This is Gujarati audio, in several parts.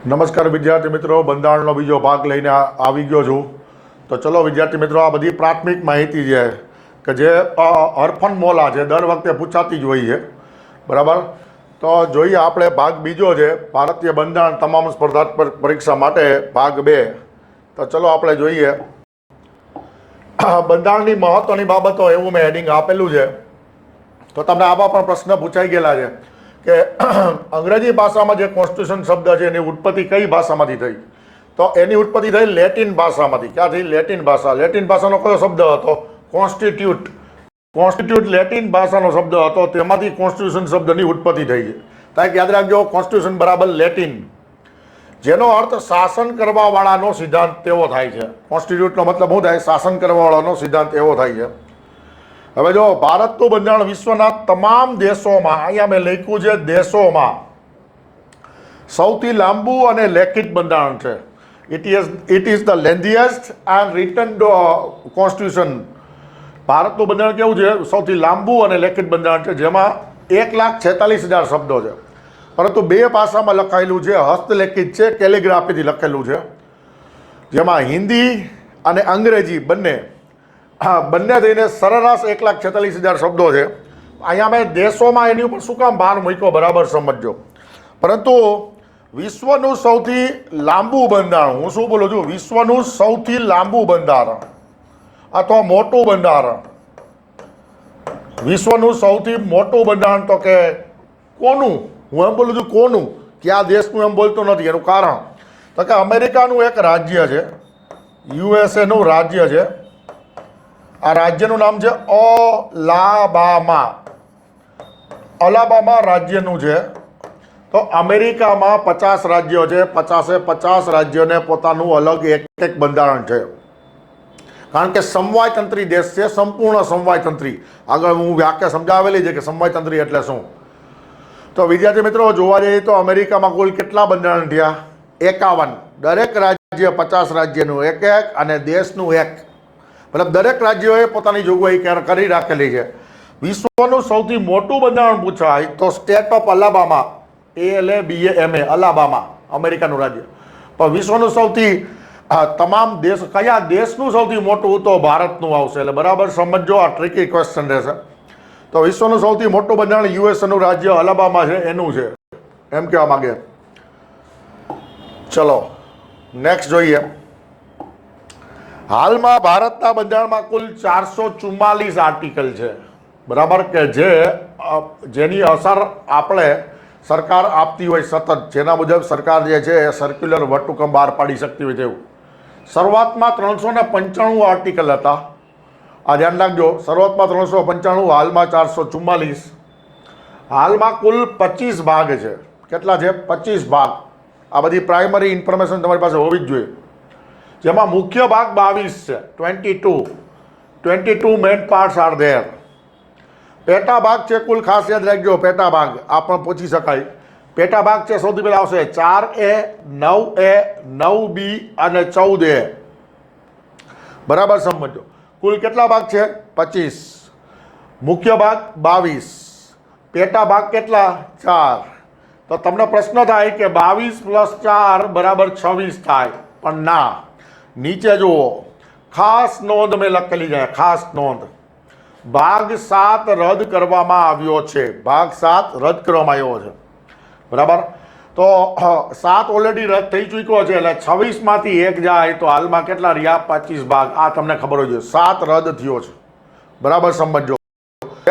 નમસ્કાર વિદ્યાર્થી મિત્રો, બંધારણનો બીજો ભાગ લઈને આવી ગયો છું. તો ચલો વિદ્યાર્થી મિત્રો, આ બધી પ્રાથમિક માહિતી છે કે જે હરફનમોલા છે, દર વખતે પૂછાતી જ હોય છે, બરાબર. તો જોઈએ આપણે ભાગ બીજો છે, ભારતીય બંધારણ તમામ સ્પર્ધાત્મક પરીક્ષા માટે ભાગ 2. તો ચલો આપણે જોઈએ બંધારણની મહત્વની બાબતો, એવું મેં હેડિંગ આપેલું છે. તો તમને આવા પણ પ્રશ્ન પૂછાઈ ગયેલા છે કે અંગ્રેજી ભાષામાં જે કોન્સ્ટિટ્યુશન શબ્દ છે એની ઉત્પત્તિ કઈ ભાષામાંથી થઈ? તો એની ઉત્પત્તિ થઈ લેટિન ભાષામાંથી. ક્યાંથી? લેટિન ભાષા. લેટિન ભાષાનો કયો શબ્દ હતો? કોન્સ્ટિટ્યુટ. કોન્સ્ટિટ્યુટ લેટિન ભાષાનો શબ્દ હતો, તેમાંથી કોન્સ્ટિટ્યુશન શબ્દની ઉત્પત્તિ થઈ છે. તો યાદ રાખજો, કોન્સ્ટિટ્યુશન બરાબર લેટિન, જેનો અર્થ શાસન કરવાવાળાનો સિદ્ધાંત તેવો થાય છે. કોન્સ્ટિટ્યુટનો મતલબ શું થાય? શાસન કરવાવાળાનો સિદ્ધાંત એવો થાય છે. હવે જો ભારતનું બંધારણ વિશ્વના તમામ દેશોમાં, અહીંયા મેં લખ્યું છે દેશોમાં, સૌથી લાંબુ અને લેખિત બંધારણ છે. It is the lengthiest and written constitution. ભારતનું બંધારણ કેવું છે? સૌથી લાંબુ અને લેખિત બંધારણ છે, જેમાં 1,46,000 શબ્દો છે, પરંતુ 2 ભાષામાં લખાયેલું છે. હસ્તલેખિત છે, કેલિગ્રાફીથી લખેલું છે, જેમાં હિન્દી અને અંગ્રેજી બંને થઈને સરેરાશ 1,46,000 શબ્દો છે. અહીંયા મેં દેશોમાં એની ઉપર શું કામ ભાર મૂક્યો, બરાબર સમજજો. પરંતુ વિશ્વનું સૌથી લાંબુ બંધારણ, હું શું બોલું છું? વિશ્વનું સૌથી લાંબુ બંધારણ અથવા મોટું બંધારણ, વિશ્વનું સૌથી મોટું બંધારણ તો કે કોનું? હું એમ બોલું છું કોનું, કયા દેશનું એમ બોલતો નથી. એનું કારણ તો કે અમેરિકાનું એક રાજ્ય છે, યુએસએનું રાજ્ય છે. આ રાજ્યનું નામ છે અલાબામા. અલાબામા રાજ્યનું છે. તો અમેરિકામાં 50 રાજ્યો છે, 50 રાજ્યોને પોતાનું અલગ એક બંધારણ છે, કારણ કે સમવાયતંત્રી દેશ છે, સંપૂર્ણ સમવાયતંત્રી. આગળ હું વ્યાખ્યા સમજાવેલી છે કે સમવાયતંત્રી એટલે શું. તો વિદ્યાર્થી મિત્રો, જોવા જઈએ તો અમેરિકામાં કુલ કેટલા બંધારણ થયા? 51. દરેક રાજ્ય 50 રાજ્યનું એક અને દેશનું એક, મતલબ દરેક રાજ્યોએ પોતાની જોગવાઈ કરી રાખેલી છે. વિશ્વનું સૌથી મોટું બંધારણ પૂછાય તો state of Alabama, ALABAMA, Alabama, અમેરિકાનું રાજ્ય. પણ વિશ્વનું સૌથી તમામ દેશ, કયા દેશનું સૌથી મોટું? તો ભારતનું આવશે. એટલે બરાબર સમજો, આ ટ્રિકી ક્વેશ્ચન રહેશે. તો વિશ્વનું સૌથી મોટું બંધારણ યુએસનું રાજ્ય અલાબામા છે, એનું છે, એમ કહેવા માંગે. ચલો નેક્સ્ટ જોઈએ. હાલમાં ભારતના બંધારણમાં કુલ 444 આર્ટિકલ છે, બરાબર, કે જેની અસર આપણે સરકાર આપતી હોય સતત, જેના મુજબ સરકાર જે છે એ સર્ક્યુલર વટહુકમ બહાર પાડી શકતી હોય તેવું. શરૂઆતમાં 395 આર્ટિકલ હતા. આ ધ્યાન રાખજો, શરૂઆતમાં 395, હાલમાં 444. હાલમાં કુલ 25 ભાગ છે. કેટલા છે? 25 ભાગ. આ બધી પ્રાઇમરી ઇન્ફોર્મેશન તમારી પાસે હોવી જ જોઈએ. જેમાં મુખ્ય ભાગ 22 છે, 22 મેઇન પાર્ટ્સ આર ધેર. પેટા ભાગ છે કુલ, ખાસ યાદ રાખજો, પેટા ભાગ આ પણ પૂછી શકાય. પેટા ભાગ છે, સૌથી પહેલા આવશે 4A, 9A, 9B અને 14A, બરાબર સમજો. કુલ કેટલા ભાગ છે? 25. મુખ્ય ભાગ 22. પેટા ભાગ કેટલા? 4. તો તમને પ્રશ્ન થાય કે 22 + 4 બરાબર 26 થાય, પણ ના. નીચે જુઓ, ખાસ નોંધ મેં લખેલી છે, ખાસ નોંધ. ભાગ 7 રદ કરવામાં આવ્યો છે. ભાગ 7 રદ કરવામાં આવ્યો છે, બરાબર. તો 7 ઓલરેડી રદ થઈ ચૂક્યો છે, એટલે 26માંથી 1 જાય તો હાલમાં કેટલા રહ્યા? 25 ભાગ. આ તમને ખબર હોય છે, 7 રદ થયો છે, બરાબર સમજો.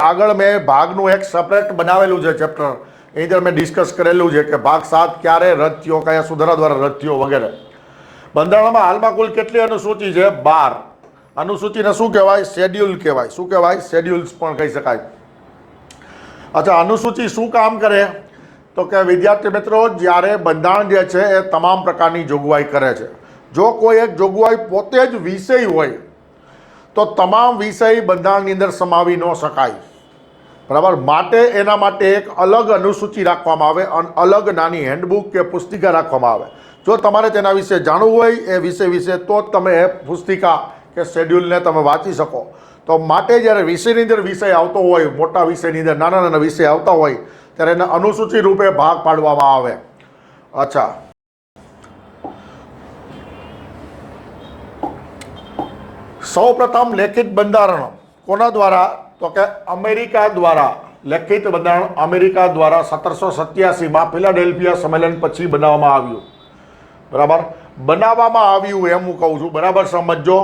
આગળ મેં ભાગનું એક સેપરેટ બનાવેલું છે ચેપ્ટર, એની અંદર મેં ડિસ્કસ કરેલું છે કે ભાગ 7 ક્યારે રદ થયો, કયા સુધારા દ્વારા રદ થયો વગેરે. બંધારણમાં હાલમાં કુલ કેટલી અનુસૂચિ છે? 12. અનુસૂચિને શું કહેવાય? શેડ્યુલ કહેવાય. શું કહેવાય? શેડ્યુલ્સ પણ કહી શકાય. અચ્છા, અનુસૂચિ શું કામ કરે? તો કે વિદ્યાર્થી મિત્રો, જ્યારે બંધારણ જે છે એ તમામ પ્રકારની જોગવાઈ કરે છે. જો કોઈ એક જોગવાઈ પોતે જ વિષય હોય તો તમામ વિષય બંધારણની અંદર સમાવી ન શકાય, બરાબર. માટે એના માટે એક અલગ અનુસૂચિ રાખવામાં આવે, અલગ નાની હેન્ડબુક કે પુસ્તિકા રાખવામાં આવે. જો તમારે તેના વિશે જાણવું હોય, એ વિષય વિશે, તો જ તમે એ પુસ્તિકા કે શેડ્યુલને તમે વાંચી શકો. તો માટે જ્યારે વિષયની અંદર વિષય આવતો હોય, મોટા વિષયની અંદર નાના નાના વિષય આવતા હોય, ત્યારે એને અનુસૂચિ રૂપે ભાગ પાડવામાં આવે. અચ્છા, સૌ પ્રથમ લેખિત બંધારણ કોના દ્વારા? તો કે અમેરિકા દ્વારા લેખિત બંધારણ અમેરિકા દ્વારા 1787માં ફિલાડેલ્ફિયા સંમેલન પછી બનાવવામાં આવ્યું. બરાબર, બનાવવામાં આવ્યું એમ હું કહું છું. બરાબર સમજો,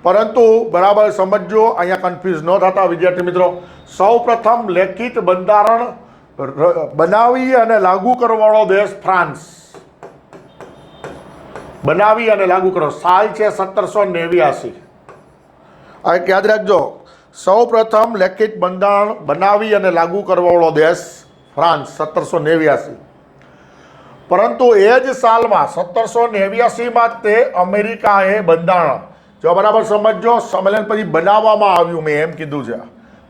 પરંતુ બરાબર સમજો, અહીંયા કન્ફ્યુઝ ન થતા વિદ્યાર્થી મિત્રો. સૌ પ્રથમ લેખિત બંધારણ બનાવી અને લાગુ કરવાવાળો દેશ ફ્રાન્સ. બનાવી અને લાગુ કરો, સાલ છે 1789. આ યાદ રાખજો, સૌ પ્રથમ લેખિત બંધારણ બનાવી અને લાગુ કરવાવાળો દેશ ફ્રાન્સ 1789. પરંતુ એ જ સાલમાં 1789માં તે અમેરિકાએ બંધારણ, જો બરાબર સમજો, સંમેલન પછી બનાવવામાં આવ્યું, મેં એમ કીધું છે,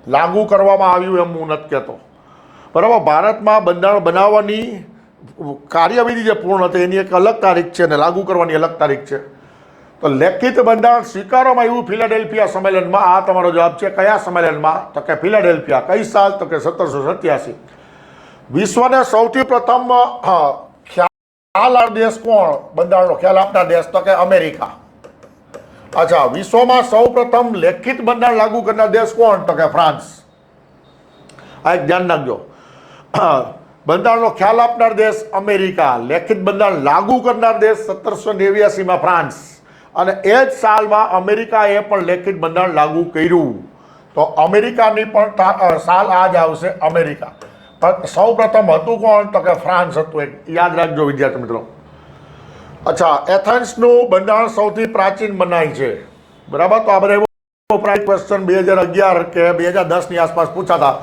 લાગુ કરવામાં આવ્યું એમ હું નથી કહેતો. બરાબર, ભારતમાં બંધારણ બનાવવાની કાર્યવિધિ જે પૂર્ણ હતી એની એક અલગ તારીખ છે અને લાગુ કરવાની અલગ તારીખ છે. તો લેખિત બંધારણ સ્વીકારવામાં આવ્યું ફિલાડેલ્ફિયા સંમેલનમાં. આ તમારો જવાબ છે. કયા સંમેલનમાં? તો કે ફિલાડેલ્ફિયા. કઈ સાલ? તો કે 1787. વિશ્વને સૌથી પ્રથમ ખ્યાલ દેશ કોણ? બંધારણનો ખ્યાલ આપનાર દેશ? તો કે અમેરિકા. અચ્છા, વિશ્વમાં સૌ પ્રથમ લેખિત બંધારણ લાગુ કરનાર દેશ કોણ? તો કે ફ્રાન્સ. આ એક ધ્યાન રાખજો. બંધારણનો ખ્યાલ આપનાર દેશ અમેરિકા, લેખિત બંધારણ લાગુ કરનાર દેશ 1789માં ફ્રાન્સ. અને એ જ સાલમાં અમેરિકાએ પણ લેખિત બંધારણ લાગુ કર્યું. તો અમેરિકાની પણ સાલ આ જ આવશે, અમેરિકા. પણ સૌ પ્રથમ હતું કોણ? તો કે ફ્રાન્સ હતું. એક યાદ રાખજો વિદ્યાર્થી મિત્રો. અચ્છા, એથેન્સનું બંધારણ સૌથી પ્રાચીન મનાય છે. બરાબર, તો આ બધા પ્રાઇમ ક્વેશ્ચન 2011 કે 2010ની આસપાસ પૂછાતા.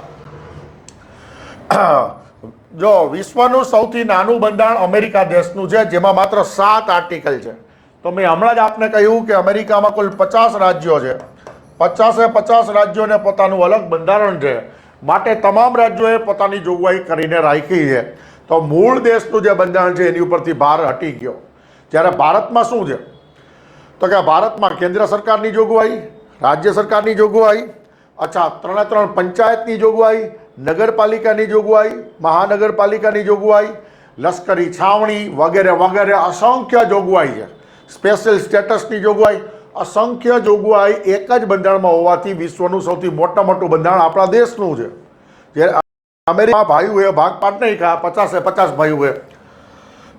જો વિશ્વનું સૌથી નાનું બંધારણ અમેરિકા દેશનું છે, જેમાં માત્ર 7 આર્ટિકલ છે. તો મેં હમણાં જ આપને કહ્યું કે અમેરિકામાં કુલ 50 રાજ્યો છે. 50 રાજ્યોને પોતાનું અલગ બંધારણ છે. માટે તમામ રાજ્યોએ પોતાની જોગવાઈ કરીને રાખી છે. તો મૂળ દેશનું જે બંધારણ છે એની ઉપરથી ભાર હટી ગયો. જ્યારે ભારતમાં શું છે? તો કે ભારતમાં કેન્દ્ર સરકારની જોગવાઈ, રાજ્ય સરકારની જોગવાઈ, અચ્છા 3 પંચાયતની જોગવાઈ, નગરપાલિકાની જોગવાઈ, મહાનગરપાલિકાની જોગવાઈ, લશ્કરી છાવણી વગેરે વગેરે અસંખ્ય જોગવાઈ છે. સ્પેશિયલ સ્ટેટસની જોગવાઈ, અસંખ્ય જોગવાઈ એક જ બંધારણમાં હોવાથી વિશ્વનું સૌથી મોટું બંધારણ આપણા દેશનું છે. જ્યારે અમેરિકા ભાઈઓએ ભાગ પાડ નહીં ખા, 50 ભાઈઓએ.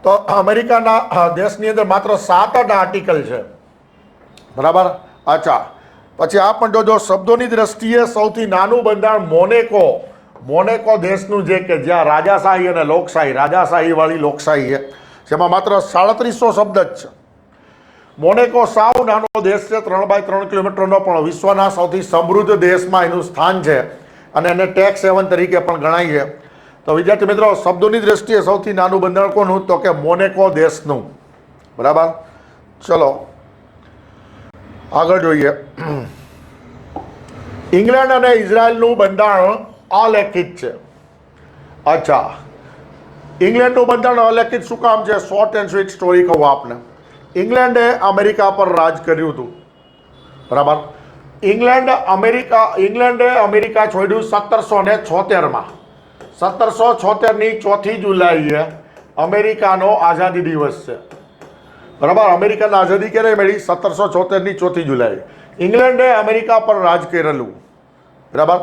તો અમેરિકાના દેશની અંદર માત્ર 7 જ આર્ટિકલ છે. બરાબર, અચ્છા, પછી આ પણ જોજો, શબ્દોની દ્રષ્ટિએ સૌથી નાનું બંધારણ મોનેકો દેશનું છે, કે જ્યાં રાજાશાહી અને લોકશાહી, રાજાશાહી વાળી લોકશાહી છે, જેમાં માત્ર 3700 શબ્દ જ છે. મોનેકો સાવ નાનો દેશ છે, 3x3 કિલોમીટરનો, પણ વિશ્વના સૌથી સમૃદ્ધ દેશમાં એનું સ્થાન છે અને એને ટેક્સ હેવન તરીકે પણ ગણાય છે. તો વિદ્યાર્થી મિત્રો, શબ્દોની દ્રષ્ટિએ સૌથી નાનું બંધારણ કોનું? તો કે મોનેકો દેશનું. બરાબર, ચલો આગળ જોઈએ. ઇંગ્લેન્ડ અને ઇઝરાયલનું બંધારણ અલેખિત છે. અચ્છા, ઇંગ્લેન્ડનું બંધારણ અલેખિત શું કામ છે? શોર્ટ એન્ડ સ્વીટ સ્ટોરી કહું આપને. ઇંગ્લેન્ડે અમેરિકા પર રાજ કર્યું હતું. બરાબર, ઇંગ્લેન્ડે અમેરિકા છોડ્યું 1776માં. 1776ની 4મી જુલાઈએ અમેરિકાનો આઝાદી દિવસ છે. બરાબર, અમેરિકાની આઝાદી ક્યારે મળી? 1776ની 4મી જુલાઈ. ઇંગ્લેન્ડે અમેરિકા પર રાજ કરેલું. બરાબર,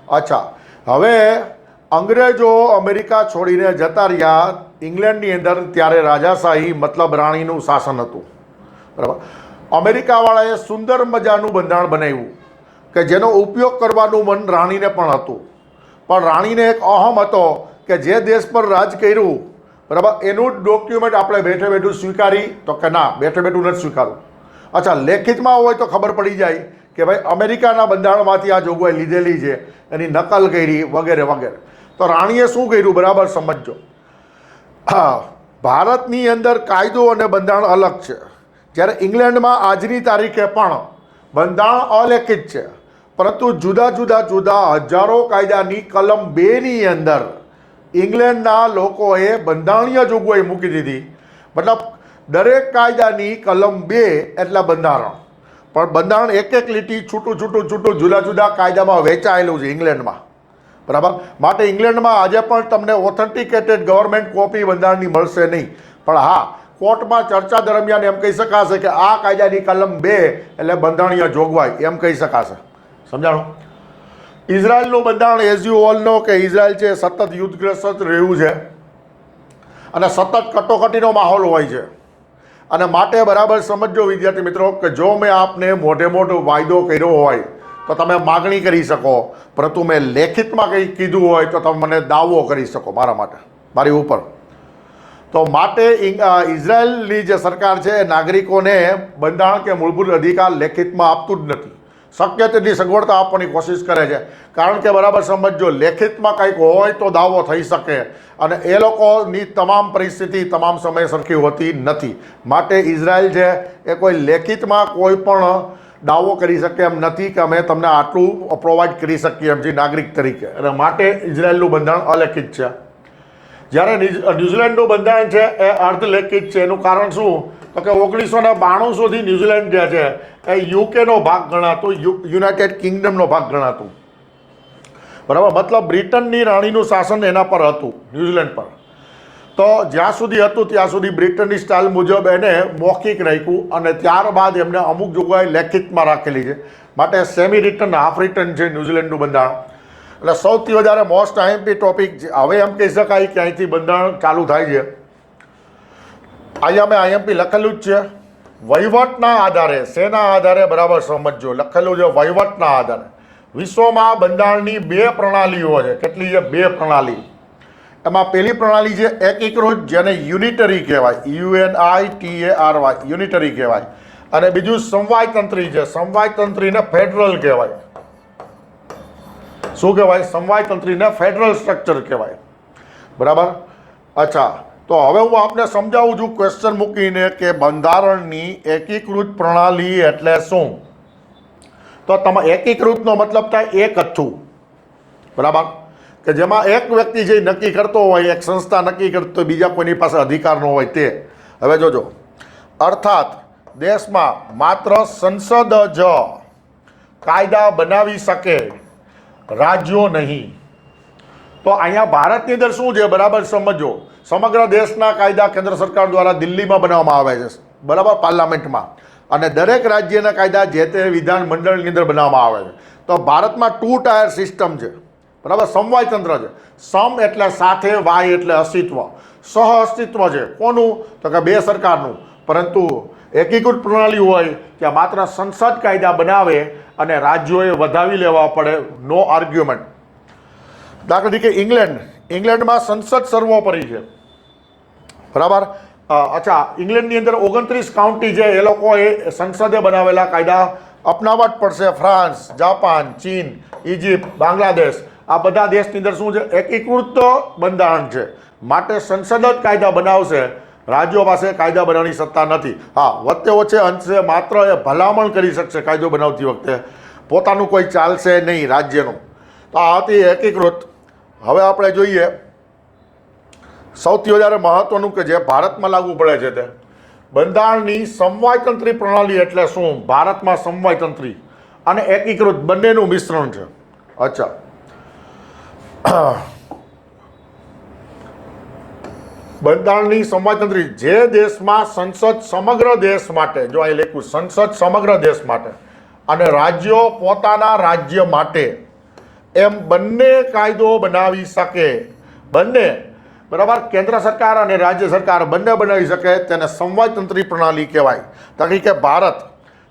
અચ્છા, હવે અંગ્રેજો અમેરિકા છોડીને જતા રહ્યા. ઇંગ્લેન્ડની અંદર ત્યારે રાજાશાહી મતલબ રાણીનું શાસન હતું. બરાબર, અમેરિકાવાળાએ સુંદર મજાનું બંધારણ બનાવ્યું કે જેનો ઉપયોગ કરવાનું મન રાણીને પણ હતું. પણ રાણીને એક અહમ હતો કે જે દેશ પર રાજ કર્યું, બરાબર, એનું જ ડોક્યુમેન્ટ આપણે બેઠે બેઠું સ્વીકારી? તો કે ના, બેઠે બેઠું નથી સ્વીકારવું. અચ્છા, લેખિતમાં હોય તો ખબર પડી જાય કે ભાઈ અમેરિકાના બંધારણમાંથી આ જોગવાઈ લીધેલી છે, એની નકલ કરી વગેરે વગેરે. તો રાણીએ શું કર્યું? બરાબર સમજો. હા, ભારતની અંદર કાયદો અને બંધારણ અલગ છે, જ્યારે ઇંગ્લેન્ડમાં આજની તારીખે પણ બંધારણ અલેખિત છે, પરંતુ જુદા હજારો કાયદાની કલમ 2ની અંદર ઇંગ્લેન્ડના લોકોએ બંધારણીય જોગવાઈ મૂકી દીધી. મતલબ દરેક કાયદાની કલમ 2 એટલે બંધારણ, પણ બંધારણ એક લીટી છૂટું જુદા કાયદામાં વહેંચાયેલું છે ઇંગ્લેન્ડમાં. બરાબર, માટે ઇંગ્લેન્ડમાં આજે પણ તમને ઓથેન્ટિકેટેડ ગવર્મેન્ટ કોપી બંધારણની મળશે નહીં. પણ હા, કોર્ટમાં ચર્ચા દરમિયાન એમ કહી શકાશે કે આ કાયદાની કલમ 2 એટલે બંધારણીય જોગવાઈ એમ કહી શકાશે. સમજાણું? ઇઝરાયલનું બંધારણ એઝ યુ ઓલ નો કે ઇઝરાયલ છે સતત યુદ્ધગ્રસ્ત રહ્યું છે અને સતત કટોકટીનો માહોલ હોય છે. અને માટે બરાબર સમજો વિદ્યાર્થી મિત્રો કે જો મેં આપને મોટે મોટો વાયદો કર્યો હોય તો તમે માગણી કરી શકો, પરંતુ મેં લેખિતમાં કંઈ કીધું હોય તો તમે મને દાવો કરી શકો મારા માટે, મારી ઉપર. તો માટે ઇઝરાયલની જે સરકાર છે એ નાગરિકોને બંધારણ કે મૂળભૂત અધિકાર લેખિતમાં આપતું જ નથી. શક્ય તેટલી સગવડતા આપવાની કોશિશ કરે છે, કારણ કે બરાબર સમજો લેખિતમાં કંઈક હોય તો દાવો થઈ શકે, અને એ લોકોની તમામ પરિસ્થિતિ તમામ સમયે સરખી હોતી નથી. માટે ઇઝરાયલ છે એ કોઈ લેખિતમાં કોઈ પણ દાવો કરી શકે એમ નથી કે અમે તમને આટલું પ્રોવાઈડ કરી શકીએ એમ જે નાગરિક તરીકે. અને માટે ઇઝરાયલનું બંધારણ અલેખિત છે. જ્યારે ન્યૂઝીલેન્ડનું બંધારણ છે એ અર્ધલેખિત છે. એનું કારણ શું? તો કે 1992 સુધી ન્યૂઝીલેન્ડ જે છે એ યુકેનો ભાગ ગણાતું, યુનાઇટેડ કિંગડમનો ભાગ ગણાતું. બરાબર, મતલબ બ્રિટનની રાણીનું શાસન એના પર હતું, ન્યૂઝીલેન્ડ પર. તો જ્યાં સુધી હતું ત્યાં સુધી બ્રિટનની સ્ટાઇલ મુજબ એને મૌખિક રાખ્યું, અને ત્યારબાદ એમને અમુક જોગવાઈ લેખિતમાં રાખેલી છે. માટે સેમી રિટર્ન, હાફ રિટર્ન છે ન્યૂઝીલેન્ડનું બંધારણ. એટલે સૌથી વધારે મોસ્ટ આઈએમપી ટોપિક હવે એમ કહી શકાય કે અહીંથી બંધારણ ચાલુ થાય છે. અહીંયા મેં આઈએમપી લખેલું જ છે. વહીવટના આધારે, શેના આધારે બરાબર સમજો, લખેલું છે વહીવટના આધારે. વિશ્વમાં બંધારણની 2 પ્રણાલીઓ છે. કેટલી છે? 2 પ્રણાલી. એમાં પહેલી પ્રણાલી છે એકીકૃત, જેને યુનિટરી કહેવાય, UNITARY, યુનિટરી કહેવાય. અને બીજું સમવાયતંત્રી છે. સમવાયતંત્રીને ફેડરલ કહેવાય. શું કહેવાય? સમવાયતંત્રીને ફેડરલ સ્ટ્રક્ચર કહેવાય. બરાબર. અચ્છા, તો હવે હું આપને સમજાવું છું ક્વેશ્ચન મૂકીને કે બંધારણની એકીકૃત પ્રણાલી એટલે શું. તો તમે એકીકૃતનો મતલબ થાય એક અથ્થું. બરાબર, કે જેમાં એક વ્યક્તિ જે નક્કી કરતો હોય, એક સંસ્થા નક્કી કરતો હોય, બીજા કોઈની પાસે અધિકાર ન હોય તે. હવે જોજો, અર્થાત દેશમાં માત્ર સંસદ જ કાયદા બનાવી શકે, રાજ્યો નહીં. તો અહીંયા ભારતની અંદર શું છે બરાબર સમજો, સમગ્ર દેશના કાયદા કેન્દ્ર સરકાર દ્વારા દિલ્હીમાં બનાવવામાં આવે છે. બરાબર, પાર્લામેન્ટમાં. અને દરેક રાજ્યના કાયદા જે તે વિધાન મંડળની અંદર બનાવવામાં આવે છે. તો ભારતમાં 2 ટાયર સિસ્ટમ છે. બરાબર, સમવાયતંત્ર છે. સમ એટલે સાથે, વાય એટલે અસ્તિત્વ. સહ અસ્તિત્વ છે કોનું? તો કે 2 સરકારનું. પરંતુ એકીકૃત પ્રણાલી હોય ત્યાં માત્ર સંસદ કાયદા બનાવે અને રાજ્યોએ વધાવી લેવા પડે. નો આર્ગ્યુમેન્ટ. દાખલા તરીકે ઇંગ્લેન્ડમાં સંસદ સર્વોપરી છે. બરાબર. અચ્છા, ઇંગ્લેન્ડની અંદર 29 કાઉન્ટી છે, એ લોકોએ સંસદે બનાવેલા કાયદા અપનાવવા જ પડશે. ફ્રાન્સ, જાપાન, ચીન, ઇજિપ્ત, બાંગ્લાદેશ, આ બધા દેશની અંદર શું છે? એકીકૃત બંધારણ છે. માટે સંસદ જ કાયદા બનાવશે, રાજ્યો પાસે કાયદા બનાવવાની સત્તા નથી. હા, વચ્ચે વચ્ચે અંશે માત્ર એ ભલામણ કરી શકશે કાયદો બનાવતી વખતે, પોતાનું કોઈ ચાલશે નહીં રાજ્યનું. તો આ હતી એકીકૃત. હવે આપણે જોઈએ સૌથી વધારે મહત્વનું કે જે ભારતમાં લાગુ પડે છે તે બંધારણની સમવાયતંત્રી પ્રણાલી એટલે શું? ભારતમાં સમવાયતંત્રી અને એકીકૃત બંનેનું મિશ્રણ છે. અચ્છા, બંધારણની સમવાયતંત્રી જે દેશમાં સંસદ સમગ્ર દેશ માટે, જો અહીં લખ્યું સંસદ સમગ્ર દેશ માટે અને રાજ્યો પોતાના રાજ્ય માટે, એમ બંને કાયદો બનાવી શકે. બંને, બરાબર, કેન્દ્ર સરકાર અને રાજ્ય સરકાર બંને બનાવી શકે, તેને સમવાયતંત્રી પ્રણાલી કહેવાય. તરીકે ભારત,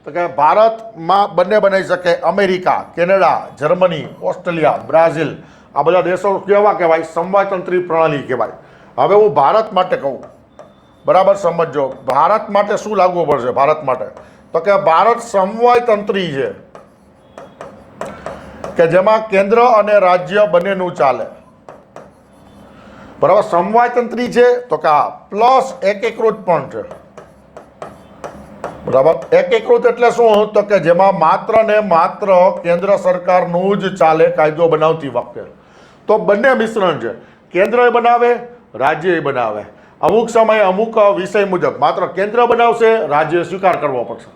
તો કે ભારતમાં બંને બનાવી શકે. America, Canada, Germany, Australia, Brazil, આ બધા દેશો કેવા કહેવાય? સમવાયતંત્રી પ્રણાલી કહેવાય. હવે હું ભારત માટે કહું, બરાબર સમજો, ભારત માટે શું લાગુ પડશે? ભારત માટે તો કે ભારત સમવાયતંત્રી છે, કે જેમાં કેન્દ્ર અને રાજ્ય બંનેનું ચાલે. બરાબર, સમવાયતંત્રી છે તો કે આ પ્લસ એકીકૃત પણ છે. બરાબર, એકીકૃત એટલે શું? તો કે જેમાં માત્ર ને માત્ર કેન્દ્ર સરકારનું જ ચાલે કાયદો બનાવતી વખતે. તો બંને મિશ્રણ છે, કેન્દ્ર બનાવે, રાજ્ય બનાવે. અમુક સમયે અમુક વિષય મુજબ માત્ર કેન્દ્ર બનાવશે, રાજ્ય સ્વીકાર કરવો પડશે.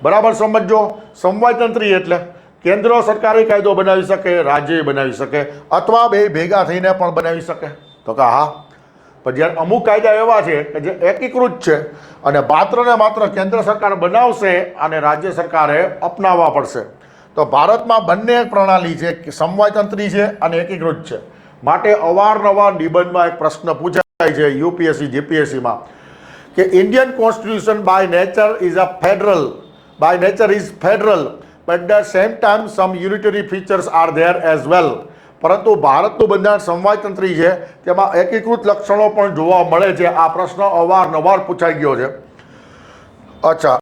બરાબર સમજો, સમવાયતંત્રી એટલે કેન્દ્ર સરકારી કાયદો બનાવી શકે, રાજ્ય બનાવી શકે, અથવા બે ભેગા થઈને પણ બનાવી શકે. તો કે હા. પણ જ્યારે અમુક કાયદા એવા છે કે જે એકીકૃત છે અને માત્ર ને માત્ર કેન્દ્ર સરકાર બનાવશે અને રાજ્ય સરકારે અપનાવવા પડશે. તો ભારતમાં બંને પ્રણાલી છે, સમવાયતંત્રી છે અને એકીકૃત છે. માટે અવારનવાર નિબંધમાં એક પ્રશ્ન પૂછાય છે યુપીએસસી જીપીએસસીમાં કે Indian constitution by nature is federal but the same time some unitary features are there as well. પરંતુ ભારતનું બંધારણ સમવાયતંત્રી છે, તેમાં એકીકૃત લક્ષણો પણ જોવા મળે છે. આ પ્રશ્ન અવારનવાર પૂછાઈ ગયો છે. અચ્છા,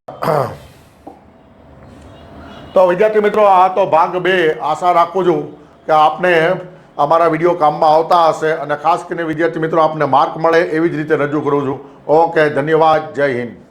તો વિદ્યાર્થી મિત્રો, આ તો ભાગ 2. આશા રાખું છું કે આપને અમારા વિડીયો કામમાં આવતા હશે અને ખાસ કરીને વિદ્યાર્થી મિત્રો આપને માર્ક મળે એવી જ રીતે રજૂ કરું છું. ઓકે, ધન્યવાદ. જય હિન્દ.